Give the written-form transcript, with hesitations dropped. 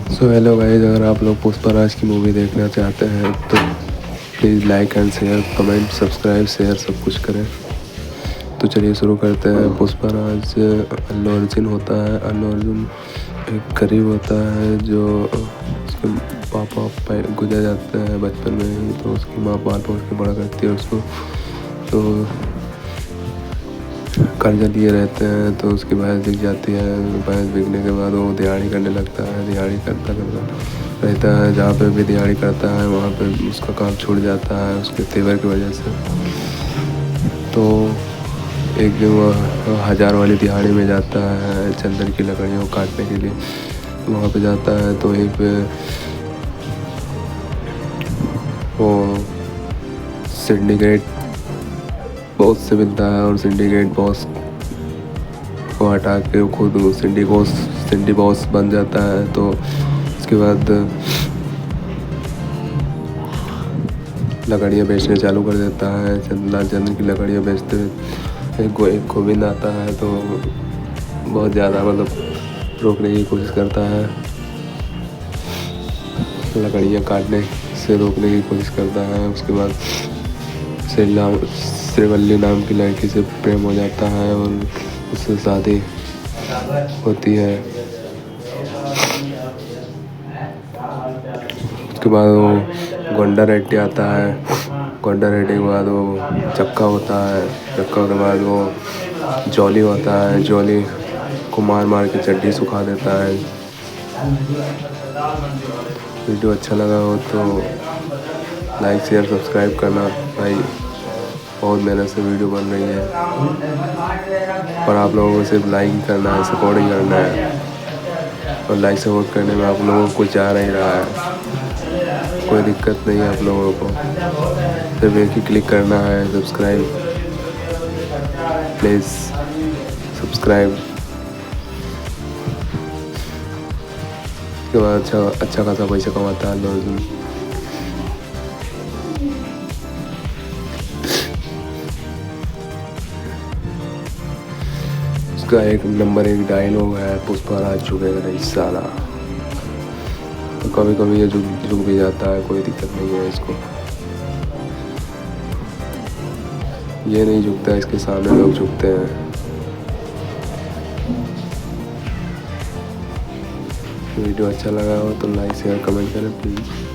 So hello guys, अगर आप लोग पुष्पराज की मूवी देखना चाहते हैं तो please like and share, comment, subscribe, share सब कुछ करें। तो चलिए शुरू करते हैं। पुष्पराज अल्लू अर्जुन होता है। अल्लू अर्जुन एक गरीब होता है जो उसके पापा गुजर जाते हैं बचपन में ही, तो उसकी माँ पाल पोस के बड़ा करती है उसको। तो कर्जा लिए रहते हैं तो उसकी भैंस बिक जाती है। भैंस बिकने के बाद वो दिहाड़ी करने लगता है। दिहाड़ी करता करता रहता है, जहाँ पे भी दिहाड़ी करता है वहाँ पे उसका काम छूट जाता है उसके तेवर की वजह से। तो एक दिन वह 1000 वाली दिहाड़ी में जाता है चंदन की लकड़ियों को काटने के लिए। वहाँ पे जाता है तो वहीं पे वो सिंडिकेट बॉस से मिलता है और सिंडिकेट बॉस को हटा के वो खुद सिंडी बॉस बन जाता है। तो उसके बाद लकड़ियाँ बेचने चालू कर देता है। चंदन की लकड़ियाँ बेचते एक गोविंद आता है तो बहुत ज़्यादा रोकने की कोशिश करता है, लकड़ियाँ काटने से रोकने की कोशिश करता है। उसके बाद श्रीवल्ली नाम की लड़की से प्रेम हो जाता है और उससे शादी होती है। उसके बाद वो गोंडा रेड्डी आता है। गोंडा रेड्डी के बाद वो चक्का होता है। चक्का के बाद वो जॉली होता है। जॉली को मार मार के चड्डी सुखा देता है। वीडियो अच्छा लगा हो तो लाइक शेयर सब्सक्राइब करना भाई। बहुत मेहनत से वीडियो बन रही है और आप लोगों को सिर्फ लाइक ही करना है, सपोर्ट ही करना है। और लाइक सपोर्ट करने में आप लोगों को कुछ आ नहीं रहा है, कोई दिक्कत नहीं है आप लोगों को। सिर्फ एक ही क्लिक करना है, सब्सक्राइब। Please subscribe. उसके बाद अच्छा खासा पैसा कमाता है लोग। उसका एक नंबर 1 डायलॉग है, पुष्पराज झुकेगा नहीं साला। तो कभी कभी ये झुक भी जाता है, कोई दिक्कत नहीं है इसको। ये नहीं झुकता, इसके सामने लोग झुकते हैं। वीडियो अच्छा लगा हो तो लाइक शेयर कमेंट करें प्लीज़।